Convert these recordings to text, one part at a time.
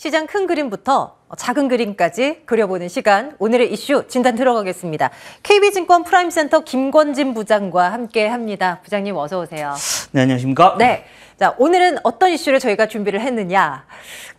시장 큰 그림부터 작은 그림까지 그려보는 시간, 오늘의 이슈 진단 들어가겠습니다. KB증권 프라임센터 김권진 부장과 함께합니다. 부장님 어서 오세요. 네, 안녕하십니까? 네. 자, 오늘은 어떤 이슈를 저희가 준비를 했느냐.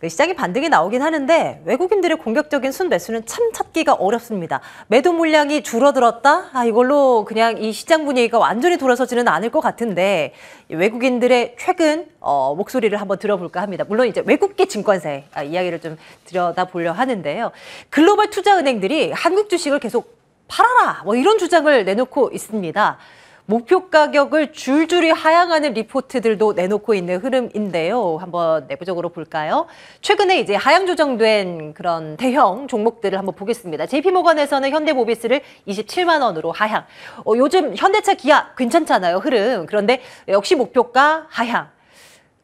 시장이 반등이 나오긴 하는데 외국인들의 공격적인 순매수는 참 찾기가 어렵습니다. 매도 물량이 줄어들었다? 이걸로 그냥 이 시장 분위기가 완전히 돌아서지는 않을 것 같은데 외국인들의 최근 목소리를 한번 들어볼까 합니다. 물론 이제 외국계 증권사의 이야기를 좀 들여다보려 하는데요. 글로벌 투자은행들이 한국 주식을 계속 팔아라! 이런 주장을 내놓고 있습니다. 목표 가격을 줄줄이 하향하는 리포트들도 내놓고 있는 흐름인데요. 한번 내부적으로 볼까요? 최근에 이제 하향 조정된 그런 대형 종목들을 한번 보겠습니다. JP모건에서는 현대모비스를 27만 원으로 하향. 요즘 현대차, 기아 괜찮잖아요, 흐름. 그런데 역시 목표가 하향.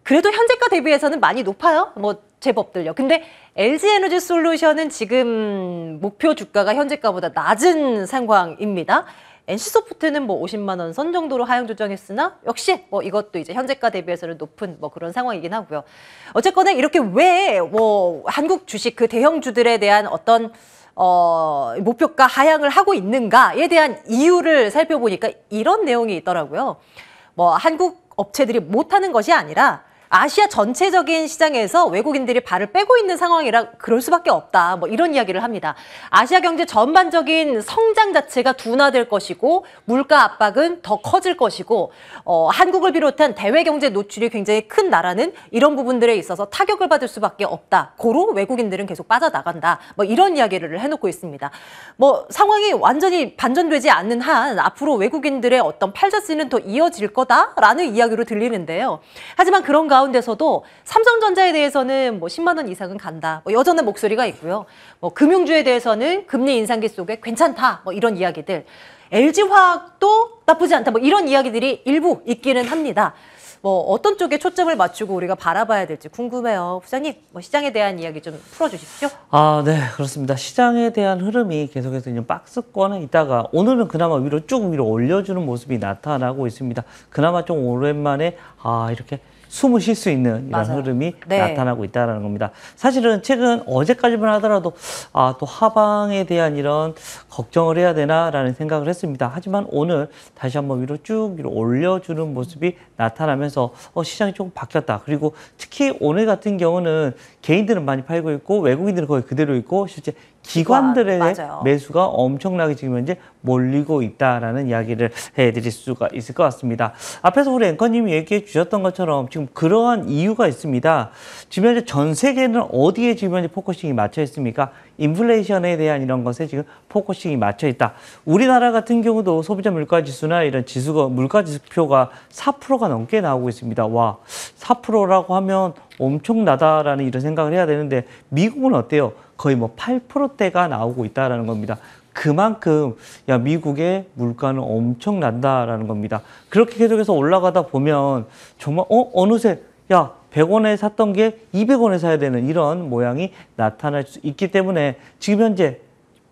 그래도 현재가 대비해서는 많이 높아요. 제법들요. 근데 LG에너지솔루션은 지금 목표 주가가 현재가보다 낮은 상황입니다. NC소프트는 50만 원 선 정도로 하향 조정했으나 역시 이것도 이제 현재가 대비해서는 높은 그런 상황이긴 하고요. 어쨌거나 이렇게 왜 한국 주식 그 대형주들에 대한 어떤 목표가 하향을 하고 있는가에 대한 이유를 살펴보니까 이런 내용이 있더라고요. 한국 업체들이 못하는 것이 아니라 아시아 전체적인 시장에서 외국인들이 발을 빼고 있는 상황이라 그럴 수밖에 없다. 이런 이야기를 합니다. 아시아 경제 전반적인 성장 자체가 둔화될 것이고 물가 압박은 더 커질 것이고 한국을 비롯한 대외 경제 노출이 굉장히 큰 나라는 이런 부분들에 있어서 타격을 받을 수밖에 없다. 고로 외국인들은 계속 빠져나간다. 이런 이야기를 해놓고 있습니다. 상황이 완전히 반전되지 않는 한 앞으로 외국인들의 어떤 팔자씨는 더 이어질 거다라는 이야기로 들리는데요. 하지만 그런 가운데서도 삼성전자에 대해서는 10만 원 이상은 간다. 여전한 목소리가 있고요. 금융주에 대해서는 금리 인상기 속에 괜찮다. 이런 이야기들. LG화학도 나쁘지 않다. 이런 이야기들이 일부 있기는 합니다. 어떤 쪽에 초점을 맞추고 우리가 바라봐야 될지 궁금해요. 부장님, 시장에 대한 이야기 좀 풀어주십시오. 네, 그렇습니다. 시장에 대한 흐름이 계속해서 박스권에 있다가 오늘은 그나마 위로 올려주는 모습이 나타나고 있습니다. 그나마 좀 오랜만에 이렇게 숨을 쉴 수 있는 이런 맞아요. 흐름이 네. 나타나고 있다는 겁니다. 사실은 최근 어제까지만 하더라도 또 하방에 대한 이런 걱정을 해야 되나라는 생각을 했습니다. 하지만 오늘 다시 한번 위로 올려주는 모습이 나타나면서 시장이 조금 바뀌었다. 그리고 특히 오늘 같은 경우는 개인들은 많이 팔고 있고 외국인들은 거의 그대로 있고 실제 기관들의 매수가 엄청나게 지금 현재 몰리고 있다라는 이야기를 해드릴 수가 있을 것 같습니다. 앞에서 우리 앵커님이 얘기해 주셨던 것처럼 지금 그러한 이유가 있습니다. 지금 현재 전 세계는 어디에 지금 현재 포커싱이 맞춰 있습니까? 인플레이션에 대한 이런 것에 지금 포커싱이 맞춰 있다. 우리나라 같은 경우도 소비자 물가지수나 이런 지수가 물가지수표가 4%가 넘게 나오고 있습니다. 와, 4%라고 하면 엄청나다라는 이런 생각을 해야 되는데 미국은 어때요? 거의 8%대가 나오고 있다라는 겁니다. 그만큼 미국의 물가는 엄청난다라는 겁니다. 그렇게 계속해서 올라가다 보면 정말 어느새 100원에 샀던 게 200원에 사야 되는 이런 모양이 나타날 수 있기 때문에 지금 현재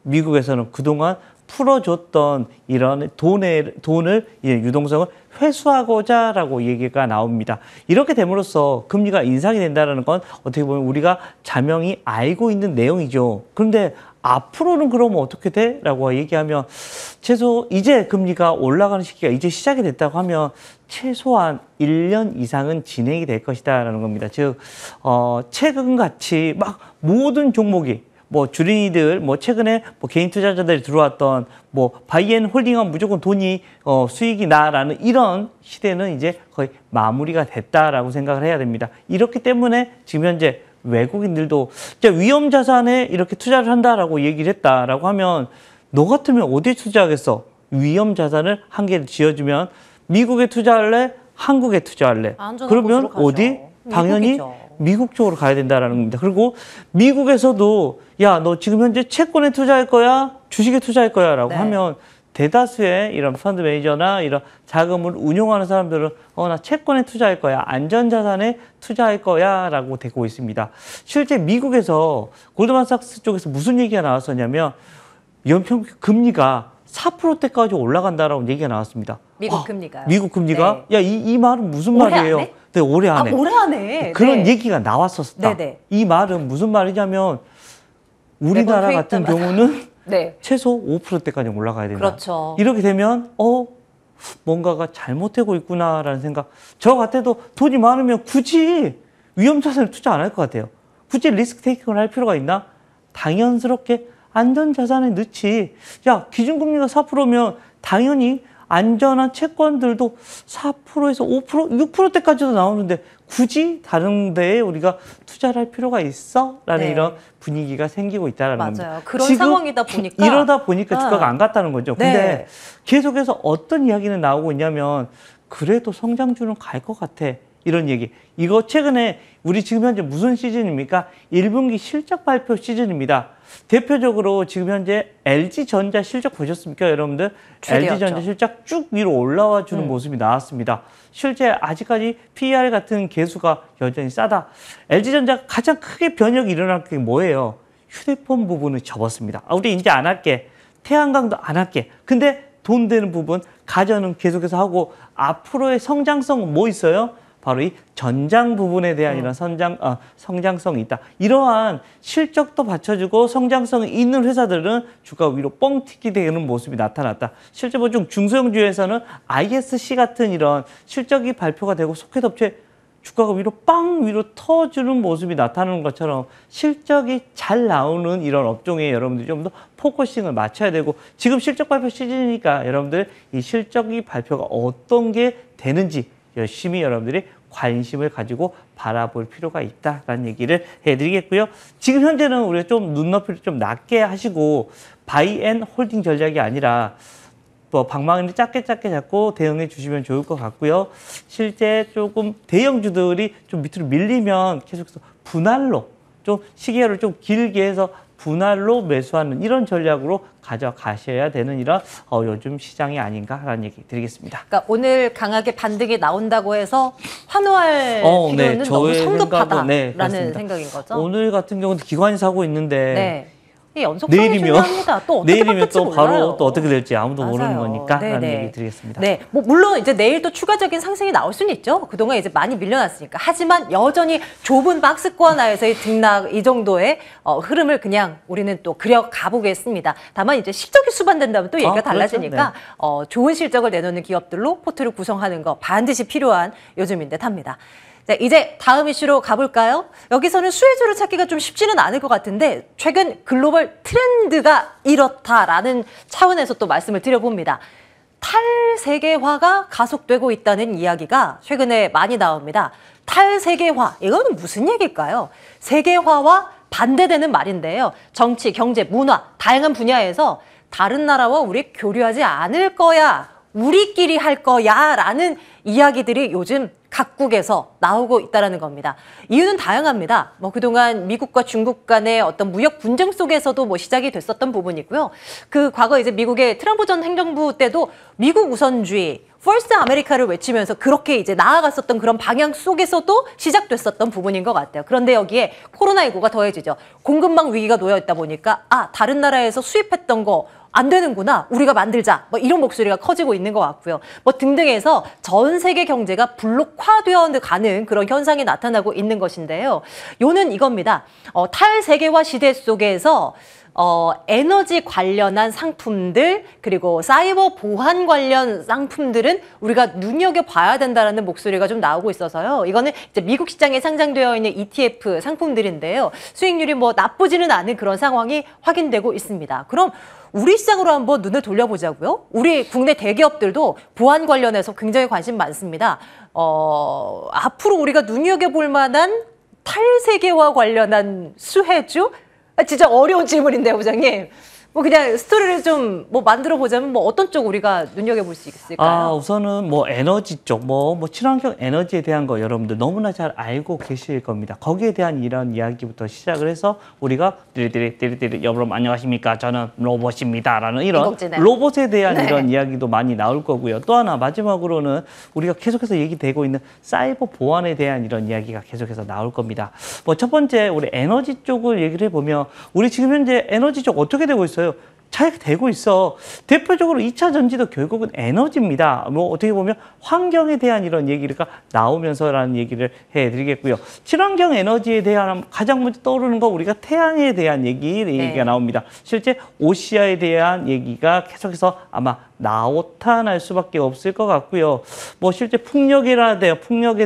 미국에서는 그동안 풀어줬던 이런 돈을 유동성을 회수하고자라고 얘기가 나옵니다. 이렇게 됨으로써 금리가 인상이 된다는 건 어떻게 보면 우리가 자명히 알고 있는 내용이죠. 그런데 앞으로는 그러면 어떻게 돼? 라고 얘기하면 이제 금리가 올라가는 시기가 이제 시작이 됐다고 하면 최소한 1년 이상은 진행이 될 것이다 라는 겁니다. 즉 최근같이 모든 종목이 주린이들, 최근에 개인 투자자들이 들어왔던, 바이앤 홀딩하면 무조건 돈이, 수익이 나라는 이런 시대는 이제 거의 마무리가 됐다라고 생각을 해야 됩니다. 이렇기 때문에 지금 현재 외국인들도 위험 자산에 이렇게 투자를 한다라고 얘기를 했다라고 하면 너 같으면 어디에 투자하겠어? 위험 자산을 한 개를 지어주면 미국에 투자할래? 한국에 투자할래? 그러면 어디? 당연히 미국이죠. 미국 쪽으로 가야 된다라는 겁니다. 그리고 미국에서도 너 지금 현재 채권에 투자할 거야? 주식에 투자할 거야? 라고 하면 대다수의 이런 펀드 매니저나 이런 자금을 운용하는 사람들은 나 채권에 투자할 거야. 안전자산에 투자할 거야. 라고 되고 있습니다. 실제 미국에서 골드만삭스 쪽에서 무슨 얘기가 나왔었냐면 연평균 금리가 4%대까지 올라간다라고 얘기가 나왔습니다. 미국 금리가요. 미국 금리가? 네. 야, 이 말은 무슨 올해 말이에요? 안에? 네, 올해 안에. 올해 안에. 그런 네. 얘기가 나왔었다. 네네. 이 말은 무슨 말이냐면 우리나라 매번 같은 회의 경우는 네. 최소 5%대까지 올라가야 된다. 그렇죠. 이렇게 되면 뭔가가 잘못되고 있구나라는 생각. 저 같아도 돈이 많으면 굳이 위험자산에 투자 안 할 것 같아요. 굳이 리스크 테이킹을 할 필요가 있나? 당연스럽게 안전자산에 넣지. 야, 기준금리가 4%면 당연히 안전한 채권들도 4%에서 5%, 6%대까지도 나오는데 굳이 다른 데에 우리가 투자를 할 필요가 있어? 라는 네. 이런 분위기가 생기고 있다는 겁니다. 맞아요. 그런 지금 상황이다 보니까. 이러다 보니까 주가가 안 갔다는 거죠. 근데 네. 계속해서 어떤 이야기는 나오고 있냐면 그래도 성장주는 갈 것 같아. 이런 얘기. 이거 최근에 우리 지금 현재 무슨 시즌입니까? 1분기 실적 발표 시즌입니다. 대표적으로 지금 현재 LG전자 실적 보셨습니까, 여러분들? 최대였죠. LG전자 실적 쭉 위로 올라와 주는 모습이 나왔습니다. 실제 아직까지 PER 같은 개수가 여전히 싸다. LG전자가 가장 크게 변혁이 일어날 게 뭐예요? 휴대폰 부분을 접었습니다. 우리 이제 안 할게. 태양광도 안 할게. 근데 돈 되는 부분, 가전은 계속해서 하고 앞으로의 성장성은 뭐 있어요? 바로 이 전장 부분에 대한 이런 성장성이 있다. 이러한 실적도 받쳐주고 성장성이 있는 회사들은 주가 위로 뻥 튀기 되는 모습이 나타났다. 실제 보통 중소형주에서는 ISC 같은 이런 실적이 발표가 되고 소켓업체 주가가 위로 터주는 모습이 나타나는 것처럼 실적이 잘 나오는 이런 업종에 여러분들이 좀 더 포커싱을 맞춰야 되고 지금 실적 발표 시즌이니까 여러분들 이 실적이 발표가 어떤 게 되는지 열심히 여러분들이 관심을 가지고 바라볼 필요가 있다라는 얘기를 해드리겠고요. 지금 현재는 우리가 좀 눈높이를 좀 낮게 하시고 바이앤홀딩 전략이 아니라 뭐 방망이를 작게 잡고 대응해 주시면 좋을 것 같고요. 실제 조금 대형주들이 좀 밑으로 밀리면 계속해서 분할로 좀 시계를 좀 길게 해서 분할로 매수하는 이런 전략으로 가져가셔야 되는 이런 요즘 시장이 아닌가라는 얘기 드리겠습니다. 그러니까 오늘 강하게 반등이 나온다고 해서 환호할 필요는 네, 너무 저의 성급하다라는 생각은, 그렇습니다. 생각인 거죠. 오늘 같은 경우는 기관이 사고 있는데 네. 이 연속성이 중요합니다. 또 어떻게 내일이면 바뀔지 또 바로 몰라요. 또 어떻게 될지 아무도 모르는 맞아요. 거니까라는 네네. 얘기 드리겠습니다. 네, 뭐 물론 이제 내일 또 추가적인 상승이 나올 수는 있죠. 그동안 이제 많이 밀려났으니까. 하지만 여전히 좁은 박스권 하에서의 등락 이 정도의 흐름을 그냥 우리는 또 그려 가보겠습니다. 다만 이제 실적이 수반된다면 또 얘기가 그렇죠. 달라지니까 좋은 실적을 내놓는 기업들로 포트를 구성하는 거 반드시 필요한 요즘인 듯 합니다. 자, 이제 다음 이슈로 가볼까요? 여기서는 수혜주를 찾기가 좀 쉽지는 않을 것 같은데 최근 글로벌 트렌드가 이렇다라는 차원에서 또 말씀을 드려봅니다. 탈세계화가 가속되고 있다는 이야기가 최근에 많이 나옵니다. 탈세계화, 이거는 무슨 얘기일까요? 세계화와 반대되는 말인데요. 정치, 경제, 문화, 다양한 분야에서 다른 나라와 우리 교류하지 않을 거야, 우리끼리 할 거야 라는 이야기들이 요즘 각국에서 나오고 있다는 겁니다. 이유는 다양합니다. 뭐 그동안 미국과 중국 간의 어떤 무역 분쟁 속에서도 뭐 시작이 됐었던 부분이고요. 그 과거 이제 미국의 트럼프 전 행정부 때도 미국 우선주의, 퍼스트 아메리카를 외치면서 그렇게 이제 나아갔었던 그런 방향 속에서도 시작됐었던 부분인 것 같아요. 그런데 여기에 코로나19가 더해지죠. 공급망 위기가 놓여 있다 보니까 다른 나라에서 수입했던 거 안 되는구나, 우리가 만들자, 뭐 이런 목소리가 커지고 있는 것 같고요. 뭐 등등해서 전 세계 경제가 블록화되어 가는 그런 현상이 나타나고 있는 것인데요. 요는 이겁니다. 탈세계화 시대 속에서 에너지 관련한 상품들 그리고 사이버 보안 관련 상품들은 우리가 눈여겨봐야 된다는 목소리가 좀 나오고 있어서요. 이거는 이제 미국 시장에 상장되어 있는 ETF 상품들인데요. 수익률이 뭐 나쁘지는 않은 그런 상황이 확인되고 있습니다. 그럼 우리 시장으로 한번 눈을 돌려보자고요. 우리 국내 대기업들도 보안 관련해서 굉장히 관심 많습니다. 앞으로 우리가 눈여겨볼 만한 탈세계화 관련한 수혜주? 진짜 어려운 질문인데요, 부장님. 뭐 그냥 스토리를 좀 뭐 만들어 보자면 뭐 어떤 쪽 우리가 눈여겨볼 수 있을까요? 우선은 뭐 에너지 쪽, 뭐 친환경 에너지에 대한 거 여러분들 너무나 잘 알고 계실 겁니다. 거기에 대한 이런 이야기부터 시작을 해서 우리가 띠리띠리 여러분 안녕하십니까? 저는 로봇입니다라는 이런 인공지능. 로봇에 대한 네. 이런 이야기도 많이 나올 거고요. 또 하나 마지막으로는 우리가 계속해서 얘기되고 있는 사이버 보안에 대한 이런 이야기가 계속해서 나올 겁니다. 뭐 첫 번째 우리 에너지 쪽을 얘기를 해보면 우리 지금 현재 에너지 쪽 어떻게 되고 있어요? 잘 되고 있어. 대표적으로 2차 전지도 결국은 에너지입니다. 뭐 어떻게 보면 환경에 대한 이런 얘기가 나오면서라는 얘기를 해드리겠고요. 친환경 에너지에 대한 가장 먼저 떠오르는 거 우리가 태양에 대한 얘기가 나옵니다. 실제 오시아에 대한 얘기가 계속해서 아마 나타날 수밖에 없을 것 같고요. 뭐 실제 풍력에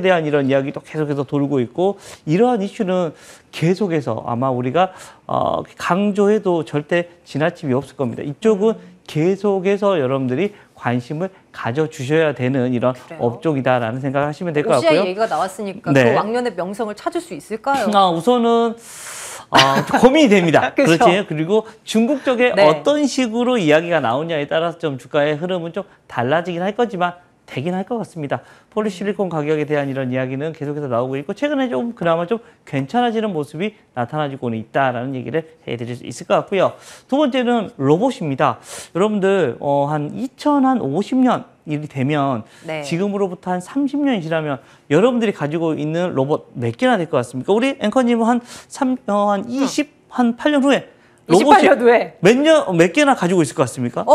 대한 이런 이야기도 계속해서 돌고 있고 이러한 이슈는 계속해서 아마 우리가 강조해도 절대 지나침이 없을 겁니다. 이쪽은 계속해서 여러분들이 관심을 가져주셔야 되는 이런 그래요? 업종이다라는 생각을 하시면 될 것 오시아 같고요. 얘기가 나왔으니까 네. 그 왕년의 명성을 찾을 수 있을까요? 우선은 좀 고민이 됩니다. 그죠? 그렇지. 그리고 중국 쪽에 네. 어떤 식으로 이야기가 나오냐에 따라서 좀 주가의 흐름은 좀 달라지긴 할 거지만 되긴 할 것 같습니다. 폴리실리콘 가격에 대한 이런 이야기는 계속해서 나오고 있고 최근에 좀 그나마 좀 괜찮아지는 모습이 나타나지고는 있다라는 얘기를 해드릴 수 있을 것 같고요. 두 번째는 로봇입니다. 여러분들 한 2050년 일이 되면 네. 지금으로부터 한 30년이 지나면 여러분들이 가지고 있는 로봇 몇 개나 될 것 같습니까? 우리 앵커님은 한 8년 후에 로봇이 28년 후에. 몇 개나 가지고 있을 것 같습니까?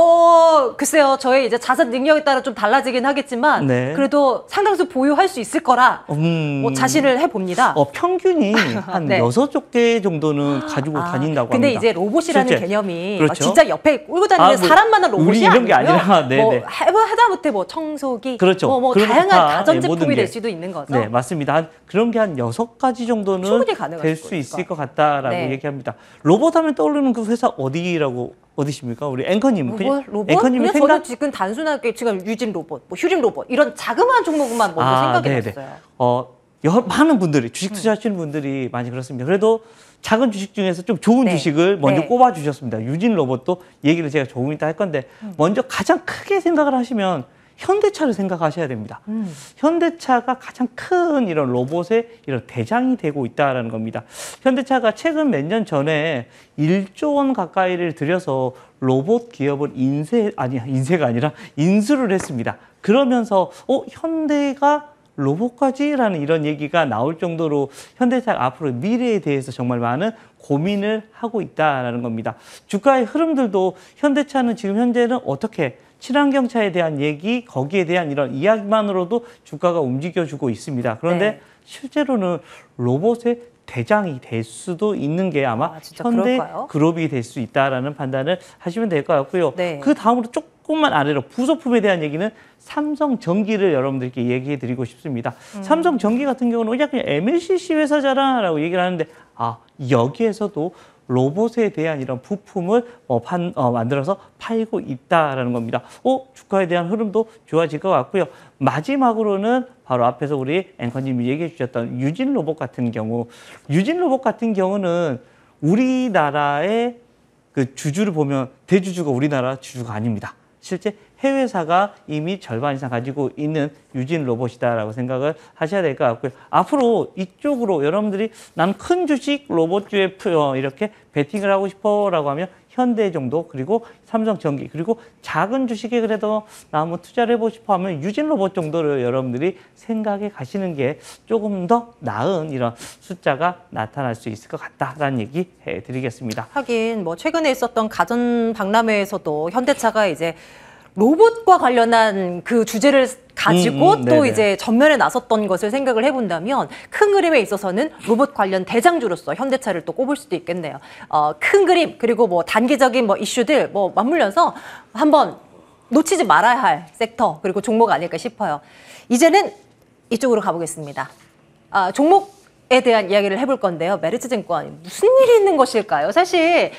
글쎄요. 저의 이제 자산 능력에 따라 좀 달라지긴 하겠지만 네. 그래도 상당수 보유할 수 있을 거라 뭐 자신을 해봅니다. 평균이 한 네. 6개 정도는 가지고 다닌다고 근데 합니다. 이제 로봇이라는 실제. 개념이 그렇죠. 진짜 옆에 끌고 다니는 뭐 사람만한 로봇이 우리 이런 게 아니고요. 아니라, 네네. 뭐 하다못해 뭐 청소기, 그렇죠. 뭐 그런 다양한 다, 가전 모든 제품이 게. 될 수도 있는 거죠. 네, 맞습니다. 그런 게 한 6가지 정도는 충분히 가능하실 될 수 거니까. 있을 것 같다라고 네. 얘기합니다. 로봇 하면 떠오르는 그 회사 어디십니까? 우리 앵커님. 로봇? 앵커님이 그냥 저는 지금 단순하게 지금 유진 로봇, 뭐 휴림 로봇 이런 자그마한 종목만 먼저 생각이 네네. 났어요. 많은 분들이 주식 투자하시는 분들이 많이 그렇습니다. 그래도 작은 주식 중에서 좀 좋은 네. 주식을 먼저 네. 꼽아 주셨습니다. 유진 로봇도 얘기를 제가 조금 이따 할 건데 먼저 가장 크게 생각을 하시면 현대차를 생각하셔야 됩니다. 현대차가 가장 큰 이런 로봇의 이런 대장이 되고 있다라는 겁니다. 현대차가 최근 몇 년 전에 1조 원 가까이를 들여서 로봇 기업을 인수를 했습니다. 그러면서 현대가 로봇까지라는 이런 얘기가 나올 정도로 현대차가 앞으로 미래에 대해서 정말 많은 고민을 하고 있다라는 겁니다. 주가의 흐름들도 현대차는 지금 현재는 어떻게 친환경차에 대한 얘기, 거기에 대한 이런 이야기만으로도 주가가 움직여주고 있습니다. 그런데 네. 실제로는 로봇의 대장이 될 수도 있는 게 아마 진짜 현대 그럴까요? 그룹이 될 수 있다라는 판단을 하시면 될 것 같고요. 네. 그 다음으로 조금만 아래로 부속품에 대한 얘기는 삼성전기를 여러분들께 얘기해 드리고 싶습니다. 삼성전기 같은 경우는 그냥 MLCC 회사잖아라고 얘기를 하는데 여기에서도 로봇에 대한 이런 부품을 만들어서 팔고 있다라는 겁니다. 주가에 대한 흐름도 좋아질 것 같고요. 마지막으로는 바로 앞에서 우리 앵커님이 얘기해 주셨던 유진 로봇 같은 경우는 우리나라의 그 주주를 보면 대주주가 우리나라 주주가 아닙니다. 실제 해외사가 이미 절반 이상 가지고 있는 유진 로봇이다라고 생각을 하셔야 될 것 같고요. 앞으로 이쪽으로 여러분들이 난 큰 주식 로봇주에 이렇게 베팅을 하고 싶어라고 하면 현대 정도, 그리고 삼성전기, 그리고 작은 주식에 그래도 나 한번 투자를 해보고 싶어 하면 유진 로봇 정도를 여러분들이 생각해 가시는 게 조금 더 나은 이런 숫자가 나타날 수 있을 것 같다라는 얘기 해드리겠습니다. 하긴 뭐 최근에 있었던 가전 박람회에서도 현대차가 이제 로봇과 관련한 그 주제를 가지고 또 네네. 이제 전면에 나섰던 것을 생각을 해본다면 큰 그림에 있어서는 로봇 관련 대장주로서 현대차를 또 꼽을 수도 있겠네요. 큰 그림 그리고 뭐 단기적인 뭐 이슈들 뭐 맞물려서 한번 놓치지 말아야 할 섹터 그리고 종목 아닐까 싶어요. 이제는 이쪽으로 가보겠습니다. 종목에 대한 이야기를 해볼 건데요. 메리츠증권 무슨 일이 있는 것일까요? 사실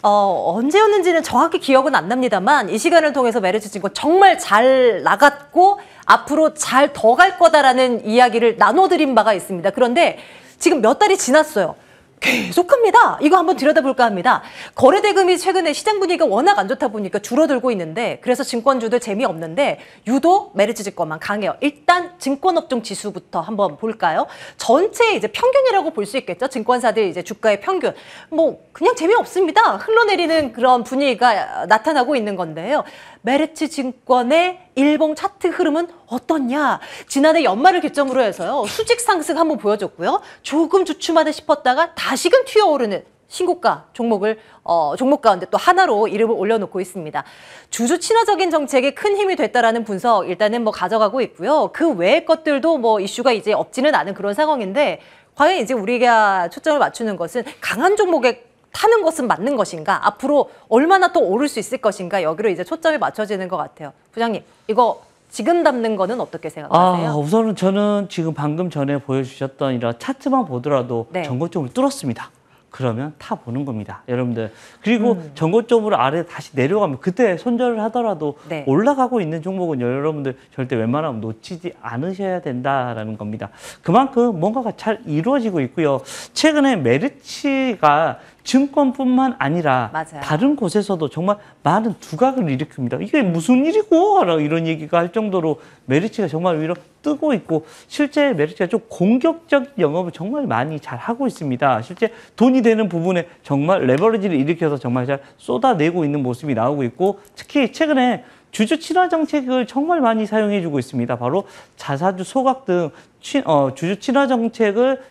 언제였는지는 정확히 기억은 안 납니다만 이 시간을 통해서 메리츠증권 정말 잘 나갔고 앞으로 잘 더 갈 거다라는 이야기를 나눠드린 바가 있습니다. 그런데 지금 몇 달이 지났어요. 계속합니다. 이거 한번 들여다볼까 합니다. 거래대금이 최근에 시장 분위기가 워낙 안 좋다 보니까 줄어들고 있는데 그래서 증권주들 재미없는데 유독 메리츠증권만 강해요. 일단 증권업종 지수부터 한번 볼까요? 전체 이제 평균이라고 볼 수 있겠죠. 증권사들 이제 주가의 평균. 뭐 그냥 재미없습니다. 흘러내리는 그런 분위기가 나타나고 있는 건데요. 메리츠증권의 일봉 차트 흐름은 어떻냐? 지난해 연말을 기점으로 해서요. 수직 상승 한번 보여줬고요. 조금 주춤하다 싶었다가 다시금 튀어오르는 신고가 종목 가운데 또 하나로 이름을 올려놓고 있습니다. 주주 친화적인 정책에 큰 힘이 됐다라는 분석 일단은 뭐 가져가고 있고요. 그 외의 것들도 뭐 이슈가 이제 없지는 않은 그런 상황인데 과연 이제 우리가 초점을 맞추는 것은 강한 종목에 타는 것은 맞는 것인가? 앞으로 얼마나 또 오를 수 있을 것인가? 여기로 이제 초점이 맞춰지는 것 같아요. 부장님, 이거 지금 담는 거는 어떻게 생각하세요? 우선은 저는 지금 방금 전에 보여주셨던 이런 차트만 보더라도 네. 전고점을 뚫었습니다. 그러면 타보는 겁니다, 여러분들. 그리고 전고점으로 아래 다시 내려가면 그때 손절을 하더라도 네. 올라가고 있는 종목은 여러분들 절대 웬만하면 놓치지 않으셔야 된다라는 겁니다. 그만큼 뭔가가 잘 이루어지고 있고요. 최근에 메르츠가 증권뿐만 아니라 맞아요. 다른 곳에서도 정말 많은 두각을 일으킵니다. 이게 무슨 일이고? 이런 얘기가 할 정도로 메르츠가 정말 위로 뜨고 있고, 실제 메르츠가 좀 공격적 영업을 정말 많이 잘 하고 있습니다. 실제 돈이 되는 부분에 정말 레버리지를 일으켜서 정말 잘 쏟아내고 있는 모습이 나오고 있고, 특히 최근에 주주 친화 정책을 정말 많이 사용해주고 있습니다. 바로 자사주 소각 등 주주 친화 정책을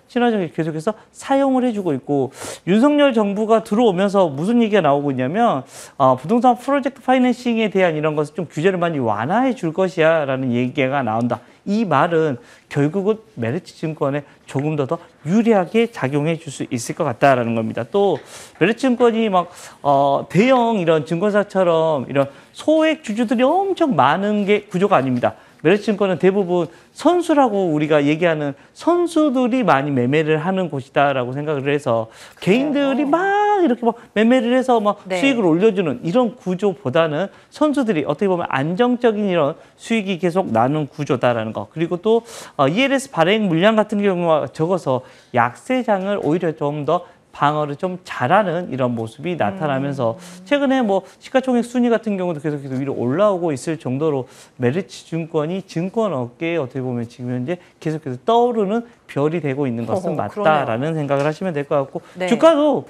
계속해서 사용을 해주고 있고, 윤석열 정부가 들어오면서 무슨 얘기가 나오고 있냐면 부동산 프로젝트 파이낸싱에 대한 이런 것을 좀 규제를 많이 완화해 줄 것이야 라는 얘기가 나온다. 이 말은 결국은 메르츠 증권에 조금 더 유리하게 작용해 줄 수 있을 것 같다라는 겁니다. 또 메르츠 증권이 막 대형 이런 증권사처럼 이런 소액 주주들이 엄청 많은 게 구조가 아닙니다. 메르츠 증권은 대부분 선수라고 우리가 얘기하는 선수들이 많이 매매를 하는 곳이다라고 생각을 해서 개인들이 막 이렇게 막 매매를 해서 막 네. 수익을 올려주는 이런 구조보다는 선수들이 어떻게 보면 안정적인 이런 수익이 계속 나는 구조다라는 거. 그리고 또 ELS 발행 물량 같은 경우가 적어서 약세장을 오히려 좀 더 방어를 좀 잘하는 이런 모습이 나타나면서 최근에 뭐 시가총액 순위 같은 경우도 계속해서 위로 올라오고 있을 정도로 메르츠 증권이 증권 업계에 어떻게 보면 지금 현재 계속해서 떠오르는 별이 되고 있는 것은 맞다라는 그러네요. 생각을 하시면 될 것 같고, 네. 주가도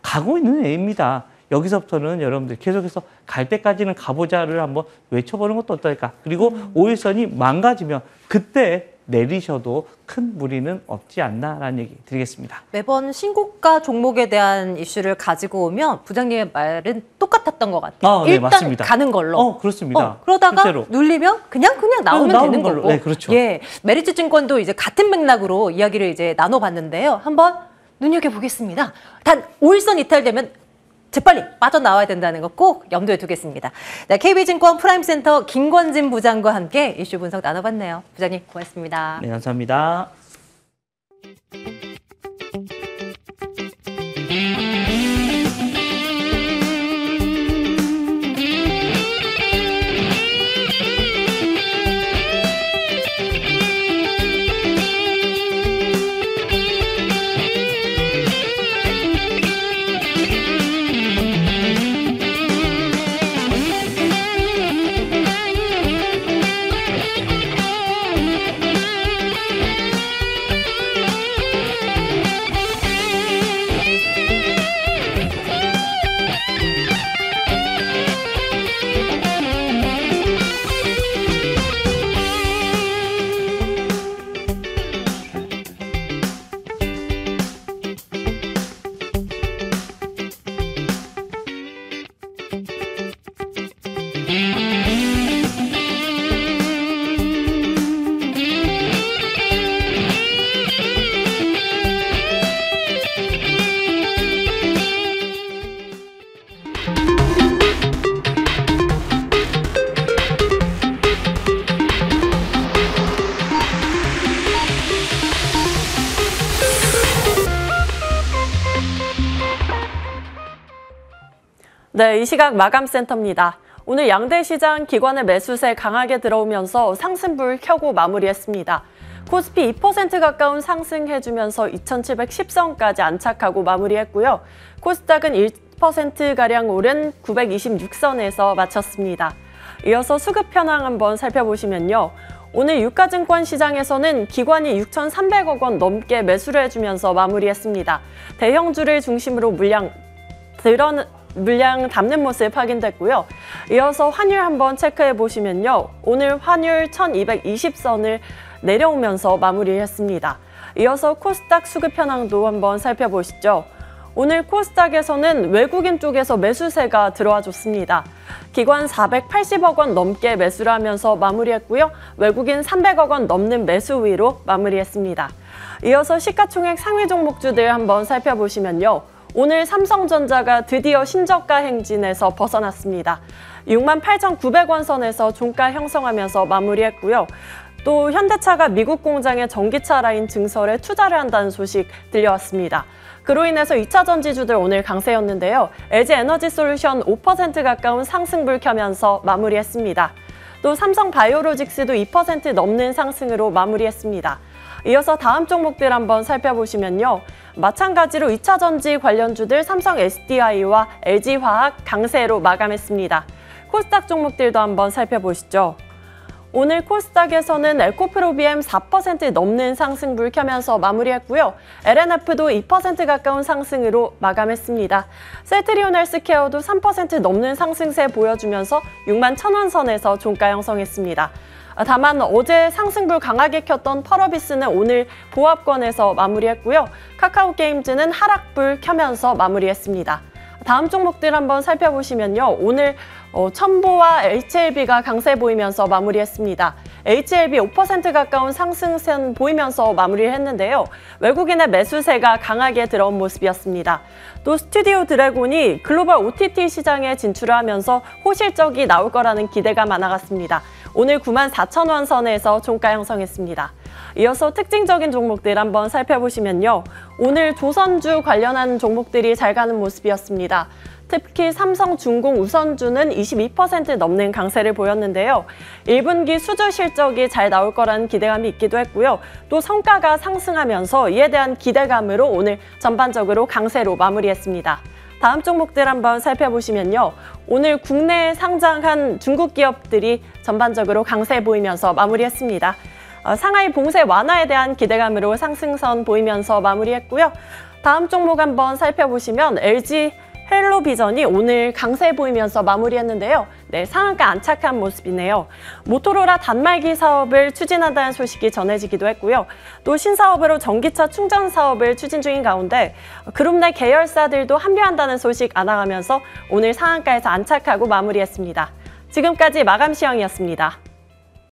가고 있는 애입니다. 여기서부터는 여러분들 계속해서 갈 때까지는 가보자를 한번 외쳐보는 것도 어떨까. 그리고 5일선이 망가지면 그때 내리셔도 큰 무리는 없지 않나라는 얘기 드리겠습니다. 매번 신고가 종목에 대한 이슈를 가지고 오면 부장님의 말은 똑같았던 것 같아요. 네, 일단 맞습니다. 가는 걸로. 그렇습니다. 그러다가 실제로. 눌리면 그냥 나오면 나오는 되는 걸로. 거고. 네, 그렇죠. 예, 메리츠 증권도 이제 같은 맥락으로 이야기를 이제 나눠봤는데요. 한번 눈여겨보겠습니다. 단 5일선 이탈되면 재빨리 빠져나와야 된다는 거 꼭 염두에 두겠습니다. 자, KB증권 프라임센터 김권진 부장과 함께 이슈 분석 나눠봤네요. 부장님 고맙습니다. 네, 감사합니다. 네, 이 시각 마감센터입니다. 오늘 양대 시장 기관의 매수세 강하게 들어오면서 상승불 켜고 마무리했습니다. 코스피 2% 가까운 상승해주면서 2710선까지 안착하고 마무리했고요. 코스닥은 1%가량 오른 926선에서 마쳤습니다. 이어서 수급 현황 한번 살펴보시면요. 오늘 유가증권 시장에서는 기관이 6,300억 원 넘게 매수를 해주면서 마무리했습니다. 대형주를 중심으로 물량 담는 모습 확인됐고요. 이어서 환율 한번 체크해 보시면요. 오늘 환율 1220선을 내려오면서 마무리했습니다. 이어서 코스닥 수급 현황도 한번 살펴보시죠. 오늘 코스닥에서는 외국인 쪽에서 매수세가 들어와 줬습니다. 기관 480억 원 넘게 매수를 하면서 마무리했고요. 외국인 300억 원 넘는 매수 위로 마무리했습니다. 이어서 시가총액 상위 종목주들 한번 살펴보시면요. 오늘 삼성전자가 드디어 신저가 행진에서 벗어났습니다. 68,900원 선에서 종가 형성하면서 마무리했고요. 또 현대차가 미국 공장에 전기차 라인 증설에 투자를 한다는 소식 들려왔습니다. 그로 인해서 2차 전지주들 오늘 강세였는데요. LG 에너지솔루션 5% 가까운 상승불 켜면서 마무리했습니다. 또 삼성 바이오로직스도 2% 넘는 상승으로 마무리했습니다. 이어서 다음 종목들 한번 살펴보시면요. 마찬가지로 2차 전지 관련주들 삼성 SDI와 LG화학 강세로 마감했습니다. 코스닥 종목들도 한번 살펴보시죠. 오늘 코스닥에서는 에코프로비엠 4% 넘는 상승불 켜면서 마무리했고요. LNF도 2% 가까운 상승으로 마감했습니다. 셀트리온 헬스케어도 3% 넘는 상승세 보여주면서 61,000원 선에서 종가 형성했습니다. 다만 어제 상승불 강하게 켰던 펄어비스는 오늘 보합권에서 마무리했고요. 카카오게임즈는 하락불 켜면서 마무리했습니다. 다음 종목들 한번 살펴보시면요. 오늘 첨보와 HLB가 강세 보이면서 마무리했습니다. HLB 5% 가까운 상승선 보이면서 마무리를 했는데요. 외국인의 매수세가 강하게 들어온 모습이었습니다. 또 스튜디오 드래곤이 글로벌 OTT 시장에 진출을 하면서 호실적이 나올 거라는 기대가 많아갔습니다. 오늘 94,000원 선에서 종가 형성했습니다. 이어서 특징적인 종목들 한번 살펴보시면요. 오늘 조선주 관련한 종목들이 잘 가는 모습이었습니다. 특히 삼성중공 우선주는 22% 넘는 강세를 보였는데요. 1분기 수주 실적이 잘 나올 거라는 기대감이 있기도 했고요. 또 성과가 상승하면서 이에 대한 기대감으로 오늘 전반적으로 강세로 마무리했습니다. 다음 종목들 한번 살펴보시면요. 오늘 국내에 상장한 중국 기업들이 전반적으로 강세 보이면서 마무리했습니다. 상하이 봉쇄 완화에 대한 기대감으로 상승선 보이면서 마무리했고요. 다음 종목 한번 살펴보시면 LG 헬로비전이 오늘 강세 보이면서 마무리했는데요. 네, 상한가 안착한 모습이네요. 모토로라 단말기 사업을 추진한다는 소식이 전해지기도 했고요. 또 신사업으로 전기차 충전 사업을 추진 중인 가운데 그룹 내 계열사들도 합류한다는 소식 알아가면서 오늘 상한가에서 안착하고 마무리했습니다. 지금까지 마감 시황이었습니다.